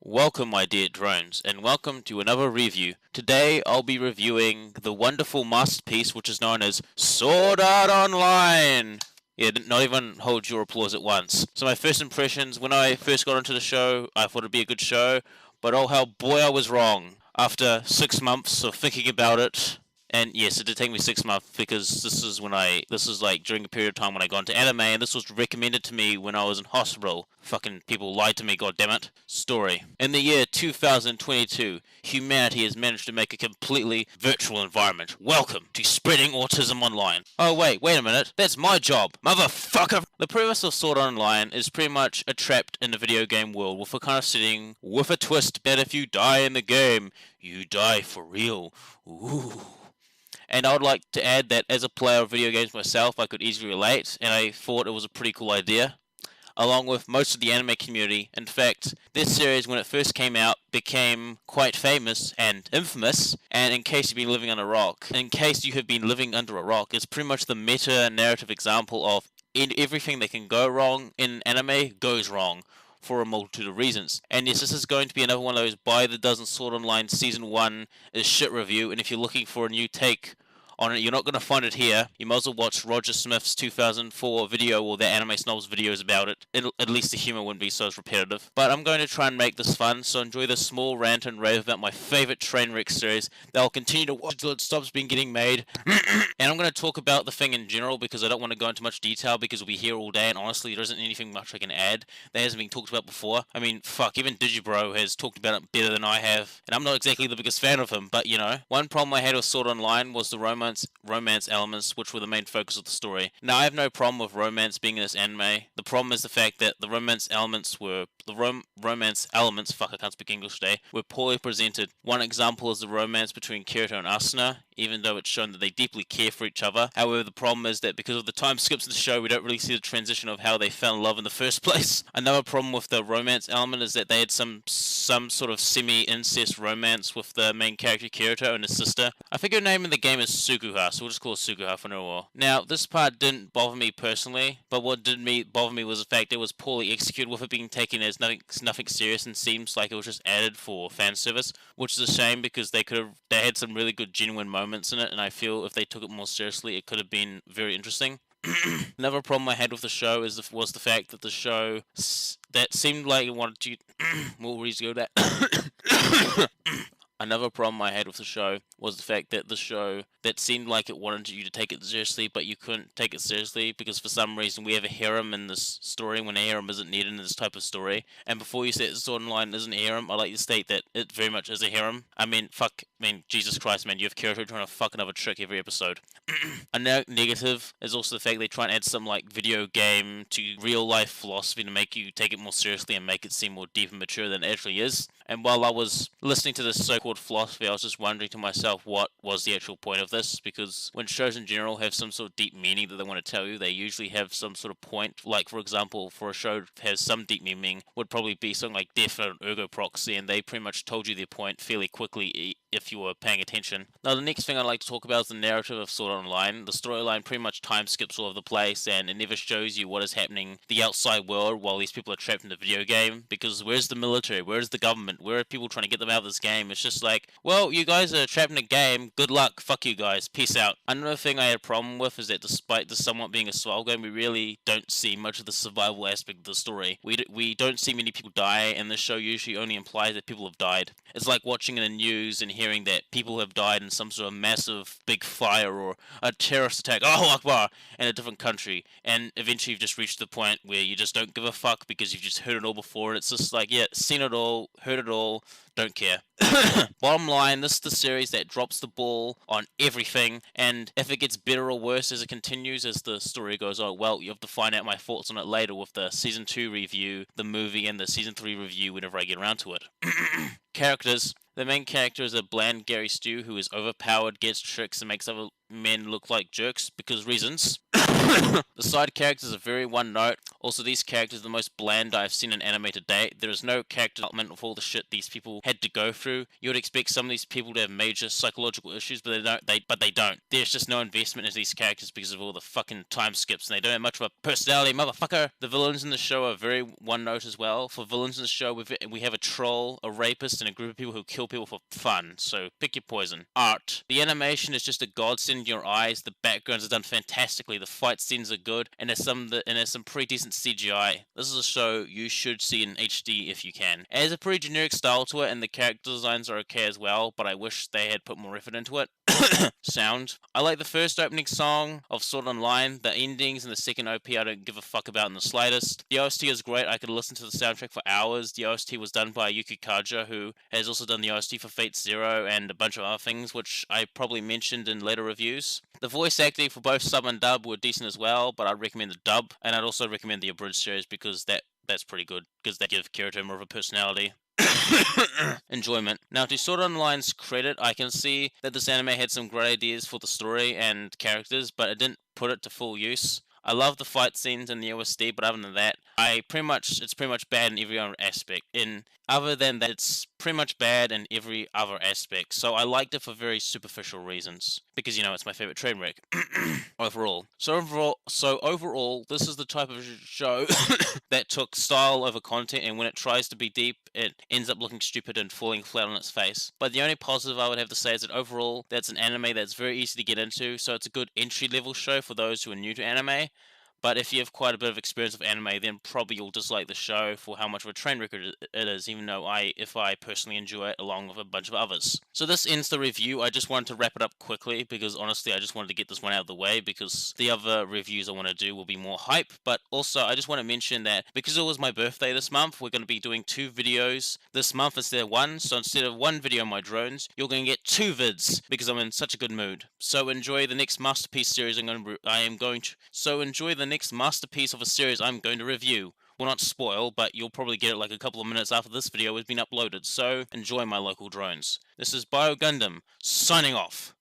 Welcome my dear drones, and welcome to another review. Today I'll be reviewing the wonderful masterpiece which is known as Sword Art Online! Yeah, not even hold your applause at once. So my first impressions, when I first got into the show, I thought it'd be a good show, but oh how boy I was wrong. After 6 months of thinking about it, and yes, it did take me 6 months because this is like during a period of time when I got into anime, and this was recommended to me when I was in hospital. Fucking people lied to me, goddammit. Story. In the year 2022, humanity has managed to make a completely virtual environment. Welcome to spreading autism online. Oh wait a minute. That's my job, motherfucker! The premise of Sword Art Online is pretty much a trapped in the video game world with a kind of setting, with a twist that if you die in the game, you die for real. Ooh. And I would like to add that as a player of video games myself, I could easily relate, and I thought it was a pretty cool idea, along with most of the anime community. In fact, this series, when it first came out, became quite famous and infamous, and in case you've been living under a rock, it's pretty much the meta-narrative example of everything that can go wrong in anime goes wrong, for a multitude of reasons. And yes, this is going to be another one of those By the Dozen Sword Online Season 1 is shit review, and if you're looking for a new take on it, you're not going to find it here. You might as well watch Roger Smith's 2004 video or the Anime Snobs videos about it. At least the humor wouldn't be so repetitive. But I'm going to try and make this fun, so enjoy this small rant and rave about my favorite train wreck series that I'll continue to watch until it stops being getting made. And I'm going to talk about the thing in general because I don't want to go into much detail because we'll be here all day, and honestly there isn't anything much I can add that hasn't been talked about before. I mean, fuck, even Digibro has talked about it better than I have, and I'm not exactly the biggest fan of him, but you know. One problem I had with Sword Online was the romance elements, which were the main focus of the story. Now, I have no problem with romance being in this anime. The problem is the fact that the romance elements, fuck, I can't speak English today, were poorly presented. One example is the romance between Kirito and Asuna, even though it's shown that they deeply care for each other. However, the problem is that because of the time skips in the show, we don't really see the transition of how they fell in love in the first place. Another problem with the romance element is that they had some sort of semi-incest romance with the main character Kirito and his sister. I think her name in the game is Sukuha, so we'll just call her Sukuha for now. Now, this part didn't bother me personally, but what did bother me was the fact it was poorly executed, with it being taken as nothing serious and seems like it was just added for fan service, which is a shame because they had some really good genuine moments in it, and I feel if they took it more seriously, it could have been very interesting. Another problem I had with the show was the fact that the show that seemed like it wanted to more reason to go that. Another problem I had with the show was the fact that the show that seemed like it wanted you to take it seriously, but you couldn't take it seriously because for some reason we have a harem in this story when a harem isn't needed in this type of story. And before you say that Sword Online isn't a harem, I'd like to state that it very much is a harem. I mean, Jesus Christ, man, you have Kirito trying to fuck another trick every episode. A negative is also the fact they try and add some like video game to real life philosophy to make you take it more seriously and make it seem more deep and mature than it actually is. And while I was listening to this so-called philosophy, I was just wondering to myself what was the actual point of this, because when shows in general have some sort of deep meaning that they want to tell you, they usually have some sort of point. Like, for example, for a show that has some deep meaning, would probably be something like Death Note and Ergo Proxy, and they pretty much told you their point fairly quickly if you were paying attention. Now, the next thing I'd like to talk about is the narrative of Sword Art Online. The storyline pretty much time skips all over the place, and it never shows you what is happening the outside world while these people are trapped in the video game, because where's the military? Where's the government? Where are people trying to get them out of this game? It's just like, well, you guys are trapped in a game, good luck, fuck you guys, peace out. Another thing I had a problem with is that despite this somewhat being a survival game, we really don't see much of the survival aspect of the story. We don't see many people die, and the show usually only implies that people have died. It's like watching in the news and hearing that people have died in some sort of massive big fire or a terrorist attack, Allahu Akbar, in a different country, and eventually you've just reached the point where you just don't give a fuck because you've just heard it all before, and it's just like, yeah, seen it all, heard it all, don't care. Bottom line, this is the series that drops the ball on everything, and if it gets better or worse as it continues, as the story goes on, well, you have to find out my thoughts on it later with the Season 2 review, the movie, and the Season 3 review whenever I get around to it. Characters. The main character is a bland Gary Stew who is overpowered, gets tricks, and makes other men look like jerks because reasons. The side characters are very one note. Also, these characters are the most bland I've seen in anime to date. There is no character development of all the shit these people had to go through. You would expect some of these people to have major psychological issues, but they don't. There's just no investment in these characters because of all the fucking time skips, and they don't have much of a personality, motherfucker. The villains in the show are very one note as well. For villains in the show, we have a troll, a rapist, and a group of people who kill people for fun. So pick your poison. Art. The animation is just a godsend in your eyes. The backgrounds are done fantastically. The fight scenes are good, and there's some pretty decent CGI. This is a show you should see in HD if you can. It has a pretty generic style to it, and the character designs are okay as well, but I wish they had put more effort into it. Sound. I like the first opening song of Sword Online. The endings and the second OP I don't give a fuck about in the slightest. The OST is great. I could listen to the soundtrack for hours. The OST was done by Yuki Kaja, who has also done the OST for Fate Zero and a bunch of other things, which I probably mentioned in later reviews. The voice acting for both sub and dub were decent as well, but I'd recommend the dub, and I'd also recommend the abridged series because that's pretty good, because they give Kirito more of a personality. Enjoyment. Now, to Sword Online's credit, I can see that this anime had some great ideas for the story and characters, but it didn't put it to full use. I love the fight scenes and the OST, but other than that, it's pretty much bad in every other aspect. It's pretty much bad in every other aspect. So I liked it for very superficial reasons, because it's my favorite train wreck. overall, this is the type of show that took style over content, and when it tries to be deep, it ends up looking stupid and falling flat on its face. But the only positive I would have to say is that overall, that's an anime that's very easy to get into, so it's a good entry-level show for those who are new to anime. But if you have quite a bit of experience with anime, then probably you'll dislike the show for how much of a train wreck it is, even though I personally enjoy it along with a bunch of others. So this ends the review. I just wanted to wrap it up quickly because honestly I just wanted to get this one out of the way because the other reviews I want to do will be more hype. But also I just want to mention that because it was my birthday this month, we're going to be doing 2 videos this month instead of 1. So instead of 1 video on my drones, you're going to get 2 vids because I'm in such a good mood. So enjoy the next masterpiece series enjoy the next masterpiece of a series I'm going to review. Will not spoil, but you'll probably get it like a couple of minutes after this video has been uploaded, so enjoy my local drones. This is Bio Gundam, signing off.